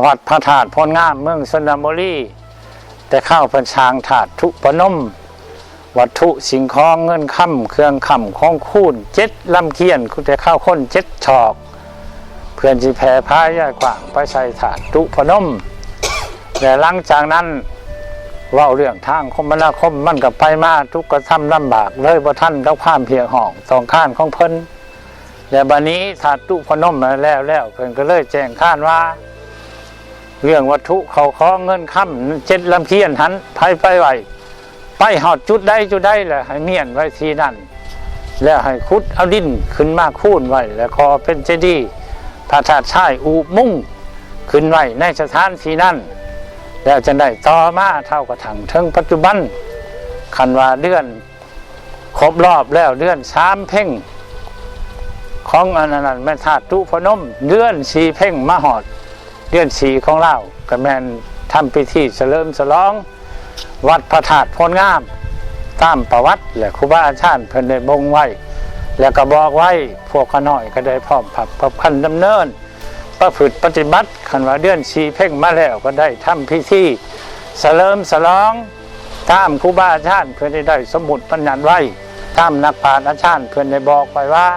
วัดพระธาตุพลงามเมืองชนบุรีแต่เข้าเป็นช้างถาดทุปนมวัตถุสิ่งของเงินค่ำเครื่องค่ำของคูนเจ็ดลำเคียนคุณแต่เข้าค้นเจ็ดชอกเพื่อนจีแผ่พายย่อยกว่างไปใส่ถาดทุปนมแต่หลังจากนั้นว่าเรื่องทางคมนาคมมันกับไปมาทุกกระทำลำบากเลยบ่ท่านกับความเพียงห่องสองข้านของเพิ่นแต่บัดนี้ถาดทุปนมมาแล้วเพิ่นก็เลยแจ้งข้านว่าเรื่องวัตถุเขาขอเงินค่ำเจ็ดลำเคียนหันไปไหวไปหอดจุดได้แหละให้เมียนไว้ทีนั่นแล้วให้ขุดเอาดินขึ้นมาคูนไว้แล้วก็เป็นเจดีย์พระธาตุชายอูมุ่งขึ้นไว้ในสถานที่นั่นแล้วจะได้ต่อมาเท่ากับถังถึงปัจจุบันคันว่าเดือนครบรอบแล้วเดือน3 เพ่งของอันนั้นแม่ธาตุทุพนมเดือน4 เพ่งมาหอดเดือน4ของเราก็แม่นทำพิธีเฉลิมฉลองวัดพระธาตุพลงามตามประวัติและครูบาอาจารย์เพิ่นได้บ่งไว้แล้วก็บอกไว้พวกขน้อยก็ได้พร้อมผับประพันธ์ดำเนินประพฤติปฏิบัติคันว่าเดือน4 เพ่งมาแล้วก็ได้ทำพิธีเฉลิมฉลองตามครูบาอาจารย์เพิ่นได้สมุดบัญญัติไว้ตามนักปราชญ์อาจารย์เพิ่นได้บอกไว้ว่า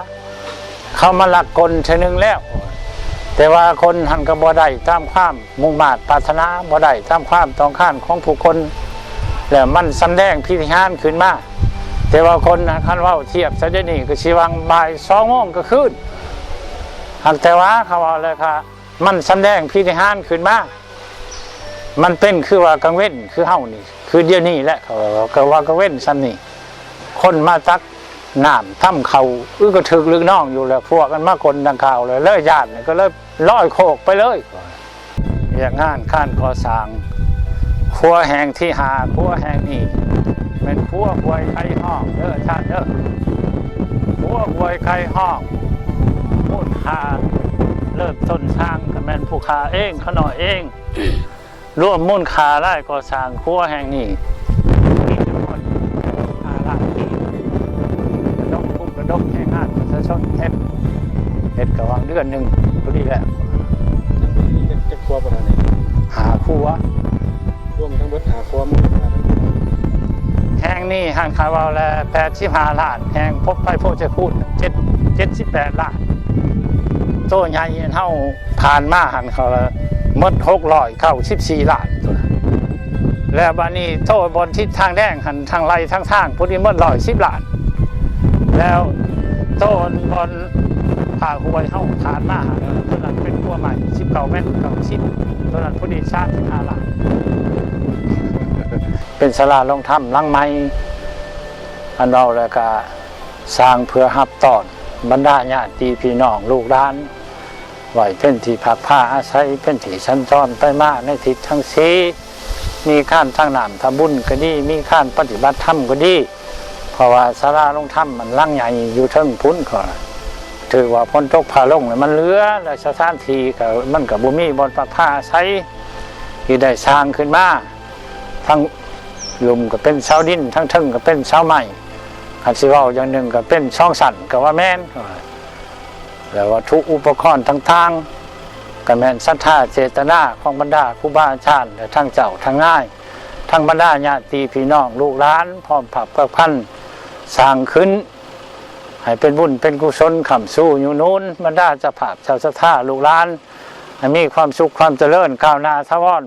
เขามาลักกลเทื่อนึงแล้วแต่ว่าคนหันก็บ่ได้ตามความมุ่งมา่ปรารถนาบ่ได้ตามความต้องการของผู้คนแล้วมันสำแดงพิธีหารขึ้นมาแต่ว่าคนคันว่าเทียบซะเดี๋ยวนี้ก็สิวังบ่าย2 โมงก็คืนหันแต่ว่าเขาว่าเลยค่ะมันสำแดงพิธีหารขึ้นมามันเป็นคือว่ากลางเว้นคือเฮานี่คือเดี๋ยวนี้แหละเขาก็ว่ากลางเว้นซ้ำนี่คนมาตักน้ำทำเขาก็ถึกลึกน้องอยู่แล้วพวกกันมากคนดังข่าวเลยเลยญาติก็เลยลอยโคกไปเลยอย่างงานข้านก่อสร้างครัวแห่งที่หาครัวแห่งนี้เป็นครัวหวยไข่ห้องเด้อท่านเด้อครัวหวยไข่ห้องมูลค่าเริ่มต้นสร้างก็แม่นผู้ค้าเองเขาหน่อยเองร่วมมูลค่าได้ก่อสร้างครัวแห่งนี้มีจำนวน5 ล้านที่กระดกแห่งงานประชาชนเฮ็ดกระวังเดือนหนึ่งพอดีแหละจะครัวประมาณไหนหาครัวร่วมทั้งเบิดหาครัวมูลค่าแห่งนี้ห่างคาวาแล้ว85 ล้านแห่งพบไปโพจะพูด78 ล้านโตใหญ่เท่าผ่านมาหันเขาละมด600เข้า14 ล้านตัวแล้วบ้านนี้โตบนทิศทางแดงหันทางไรทางทางพอดีมด110 ล้านแล้วโตบนผ่าหวยเข้าผ่านมาตัวนั้นเป็นขั้วใหม่19 เมตร90ตัวนั้นพอดี35 ล้านเป็นศาลาลงถ้ำลังไม้อันเราแล้วก็สร้างเพื่อฮับตอนบรรดาญาติพี่น้องลูกหลานไหวเป็นที่พักผ้าอาศัยเป็นที่ชั้นจรไปมาในทิศทั้งสีมีข้านทางน้ำทำบุญก็ดีมีข้านปฏิบัติธรรมก็ดีเพราะว่าศาลาลงถ้ำมันลังใหญ่อยู่เทิงพุ้นก่อนถือว่าพ้นตกผาลงมันเหลือและสถานที่ก็มันกับบุมีบนพักผ้าอาศัยที่ได้สร้างขึ้นมาทั้งหลุมก็เป็นเสาดินทั้งทึ่งก็เป็นเสาไม้ขันสิว่าอย่างหนึ่งก็เป็นช่องสั่นก็ว่าแม่นแล้วว่าทุกอุปกรณ์ต่างๆก็แม่นศรัทธาเจตนาของบรรดาครูบาอาจารย์และทั้งเจ้าทั้งง่ายทั้งบรรดาญาติพี่น้องลูกหลานพร้อมผับประพันธ์สร้างขึ้นให้เป็นบุญเป็นกุศลขำสู้อยู่นู้นบรรดาเจ้าภาพเจ้าศรัทธาลูกหลานให้มีความสุขความเจริญก้าวหน้าทวาร